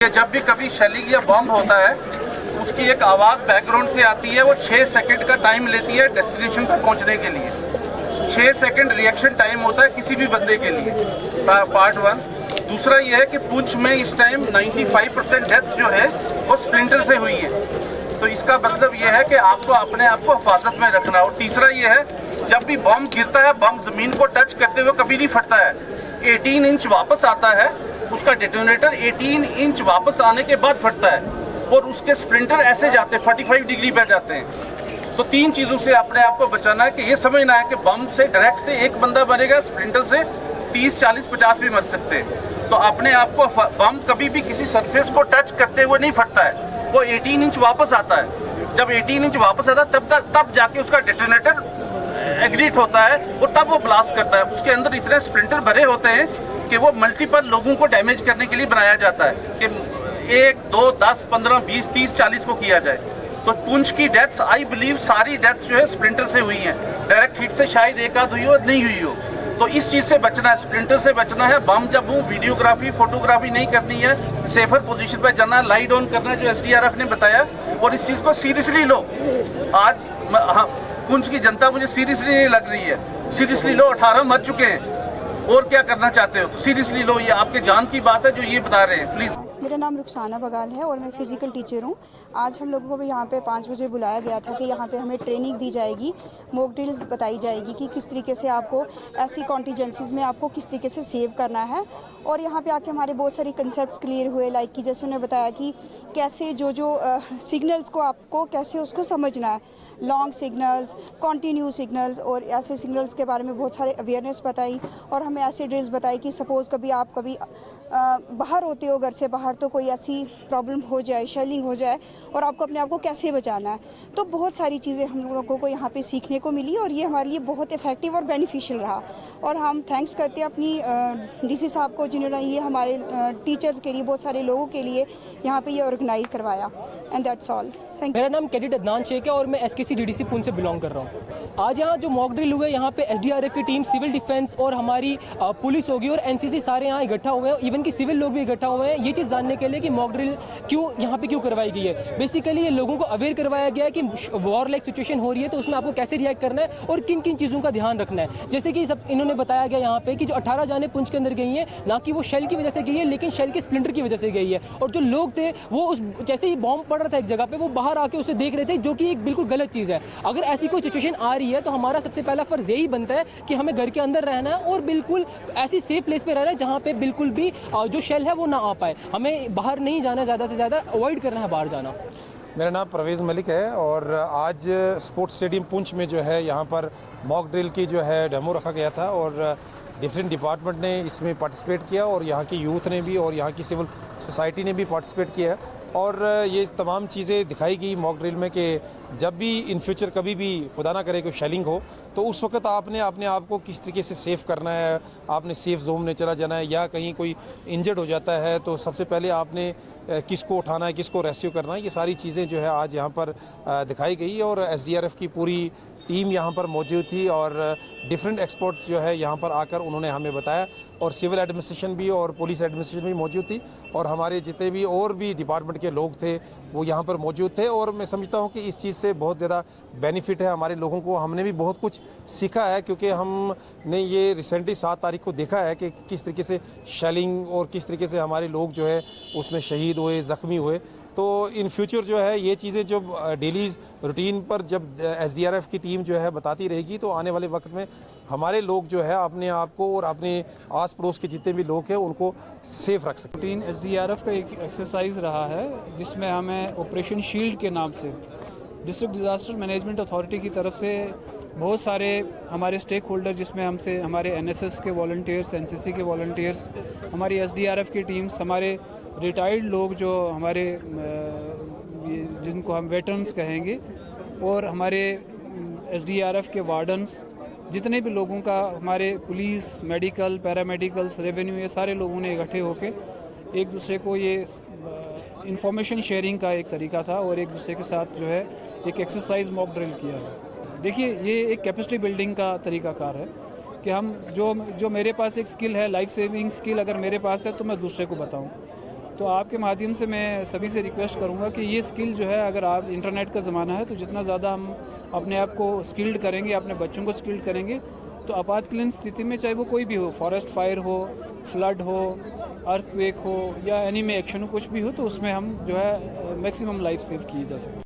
जब भी कभी शेलिंग या बॉम्ब होता है उसकी एक आवाज़ बैकग्राउंड से आती है। वो 6 सेकंड का टाइम लेती है डेस्टिनेशन पर पहुंचने के लिए। 6 सेकंड रिएक्शन टाइम होता है किसी भी बंदे के लिए, पार्ट 1। दूसरा ये है कि पुंछ में इस टाइम 95% डेथ जो है वो स्प्लिंटर से हुई है। तो इसका मतलब ये है कि आपको अपने आप को हिफाजत में रखना। और तीसरा ये है, जब भी बॉम्ब गिरता है, बॉम्ब ज़मीन को टच करते हुए कभी नहीं फटता है। 18 इंच वापस आता है, उसका डेटोनेटर 18 इंच वापस आने के बाद फटता है और उसके स्प्लिंटर ऐसे जाते हैं, 45 डिग्री पे जाते हैं। तो 3 चीज़ों से अपने आप को बचाना है कि ये समझना है कि बम से डायरेक्ट से एक बंदा मरेगा, स्प्लिंटर से 30, 40, 50 भी मर सकते हैं। तो अपने आप को, बम कभी भी किसी सरफेस को टच करते हुए नहीं फटता है, वो 18 इंच वापस आता है। जब 18 इंच वापस आता है तब जाके उसका डेटोनेटर एग्रीट होता है और तब वो ब्लास्ट करता है। उसके अंदर इतने स्प्लिंटर भरे होते हैं कि वो मल्टीपल लोगों को डैमेज करने के लिए बनाया जाता है कि 1, 2, 10, 15, 20, 30, 40 को किया जाए। तो पुंछ की डेथ्स, आई बिलीव सारी डेथ्स जो है स्प्लिंटर से हुई हैं। डायरेक्ट हिट से शायद एक आध हुई हो, नहीं हुई हो। तो इस चीज़ से बचना है, स्प्लिंटर से बचना है। बम जब वो वीडियोग्राफी, फोटोग्राफी नहीं करनी है, सेफर पोजीशन पर जाना है, लाइट ऑन करना है जो SDRF ने बताया। और इस चीज़ को सीरियसली लो। आज पुंछ की जनता मुझे सीरियसली नहीं लग रही है। सीरियसली लो, 18 मर चुके हैं, और क्या करना चाहते हो तो सीरियसली लो। ये आपके जान की बात है जो ये बता रहे हैं, प्लीज़। मेरा नाम रुखसाना बगाल है और मैं फ़िज़िकल टीचर हूँ। आज हम लोगों को भी यहाँ पे 5 बजे बुलाया गया था कि यहाँ पे हमें ट्रेनिंग दी जाएगी, मॉक ड्रिल्स बताई जाएगी कि किस तरीके से आपको ऐसी कॉन्टीजेंसीज़ में आपको किस तरीके से सेव करना है। और यहाँ पे आके हमारे बहुत सारे कंसेप्ट्स क्लियर हुए, लाइक कि जैसे उन्होंने बताया कि कैसे जो सिग्नल्स को आपको कैसे उसको समझना है, लॉन्ग सिग्नल्स, कॉन्टीन्यू सिग्नल्स, और ऐसे सिग्नल्स के बारे में बहुत सारे अवेयरनेस बताई। और हमें ऐसे ड्रिल्स बताई कि सपोज़ कभी आप बाहर होते हो, घर से बाहर, तो कोई ऐसी प्रॉब्लम हो जाए, शेलिंग हो जाए, और आपको अपने आप को कैसे बचाना है। तो बहुत सारी चीज़ें हम लोगों को यहाँ पे सीखने को मिली और ये हमारे लिए बहुत इफ़ेक्टिव और बेनिफिशियल रहा। और हम थैंक्स करते हैं अपनी DC साहब को जिन्होंने ये हमारे टीचर्स के लिए, बहुत सारे लोगों के लिए यहाँ पे ये ऑर्गेनाइज करवाया। And that's all. मेरा नाम कैडेट अदनान शेख है और मैं SKC DDC पुंछ से बिलोंग कर रहा हूँ। आज यहाँ जो मॉक ड्रिल हुए, यहाँ पे SDRF की टीम, सिविल डिफेंस और हमारी पुलिस होगी और NCC सारे यहाँ इकट्ठा हुए हैं। इवन कि सिविल लोग भी इकट्ठा हुए हैं ये चीज़ जानने के लिए कि मॉक ड्रिल यहाँ पे क्यों करवाई गई है। बेसिकली ये लोगों को अवेयर करवाया गया है कि वॉर लाइक सिचुएशन हो रही है तो उसमें आपको कैसे रिएक्ट करना है और किन किन चीज़ों का ध्यान रखना है। जैसे कि सब इन्होंने बताया गया यहाँ पे कि जो 18 जाने पुंछ के अंदर गई हैं, ना कि वो शेल की वजह से गई है, लेकिन शेल के स्प्लिंटर की वजह से गई है। और जो लोग थे वो उस जैसे ही बॉम्ब पड़ रहा था एक जगह पे, वो बाहर आके उसे देख रहे थे, जो कि एक बिल्कुल गलत चीज़ है। अगर ऐसी कोई सिचुएशन आ रही है तो हमारा सबसे पहला फर्ज यही बनता है कि हमें घर के अंदर रहना है और बिल्कुल ऐसी सेफ प्लेस पे रहना है जहाँ पे बिल्कुल भी जो शेल है वो ना आ पाए। हमें बाहर नहीं जाना, ज़्यादा से ज़्यादा अवॉइड करना है बाहर जाना। मेरा नाम परवेज़ मलिक है और आज स्पोर्ट्स स्टेडियम पुंछ में जो है यहाँ पर मॉक ड्रिल की जो है डेमो रखा गया था और डिफरेंट डिपार्टमेंट ने इसमें पार्टिसिपेट किया और यहाँ की यूथ ने भी और यहाँ की सिविल सोसाइटी ने भी पार्टिसिपेट किया। और ये तमाम चीज़ें दिखाई गई मॉक ड्रिल में कि जब भी इन फ्यूचर कभी भी खुदा ना करे कोई शेलिंग हो तो उस वक्त आपने अपने आप को किस तरीके से सेफ़ करना है। आपने सेफ़ जोन में चला जाना है या कहीं कोई इंजर्ड हो जाता है तो सबसे पहले आपने किसको उठाना है, किसको रेस्क्यू करना है। ये सारी चीज़ें जो है आज यहाँ पर दिखाई गई और SDRF की पूरी टीम यहाँ पर मौजूद थी और डिफरेंट एक्सपर्ट जो है यहाँ पर आकर उन्होंने हमें बताया और सिविल एडमिनिस्ट्रेशन भी और पुलिस एडमिनिस्ट्रेशन भी मौजूद थी और हमारे जितने भी और भी डिपार्टमेंट के लोग थे वो यहाँ पर मौजूद थे। और मैं समझता हूँ कि इस चीज़ से बहुत ज़्यादा बेनिफिट है हमारे लोगों को। हमने भी बहुत कुछ सीखा है क्योंकि हमने ये रिसेंटली 7 तारीख को देखा है कि किस तरीके से शेलिंग और किस तरीके से हमारे लोग जो है उसमें शहीद हुए, ज़ख्मी हुए। तो इन फ्यूचर जो है ये चीज़ें जब डेली रूटीन पर जब SDRF की टीम जो है बताती रहेगी तो आने वाले वक्त में हमारे लोग जो है अपने आप को और अपने आस पड़ोस के जितने भी लोग हैं उनको सेफ रख सकते हैं। रूटीन SDRF का एक एक्सरसाइज रहा है जिसमें हमें ऑपरेशन शील्ड के नाम से डिस्ट्रिक्ट डिज़ास्टर मैनेजमेंट अथॉरिटी की तरफ से बहुत सारे हमारे स्टेक होल्डर, जिसमें हमसे हमारे NSS के वॉलंटियर्स, NCC के वॉलंटियर्स, हमारी SDRF की टीम्स, हमारे रिटायर्ड लोग जो हमारे जिनको हम वेटरन्स कहेंगे, और हमारे SDRF के वार्डन्स, जितने भी लोगों का, हमारे पुलिस, मेडिकल, पैरामेडिकल्स, रेवेन्यू, ये सारे लोगों ने इकट्ठे होकर एक दूसरे को ये इंफॉर्मेशन शेयरिंग का एक तरीका था और एक दूसरे के साथ जो है एक एक्सरसाइज मॉक ड्रिल किया है। देखिए ये एक कैपेसिटी बिल्डिंग का तरीकाकार है कि हम जो मेरे पास एक स्किल है, लाइफ सेविंग स्किल अगर मेरे पास है तो मैं दूसरे को बताऊं। तो आपके माध्यम से मैं सभी से रिक्वेस्ट करूंगा कि ये स्किल जो है, अगर आप इंटरनेट का ज़माना है तो जितना ज़्यादा हम अपने आप को स्किल्ड करेंगे, अपने बच्चों को स्किल्ड करेंगे, तो आपातकालीन स्थिति में चाहे वो कोई भी हो, फॉरेस्ट फायर हो, फ्लड हो, अर्थक्वेक हो या एनीमी एक्शन हो, कुछ भी हो, तो उसमें हम जो है मैक्सिमम लाइफ सेव की जा सकती है।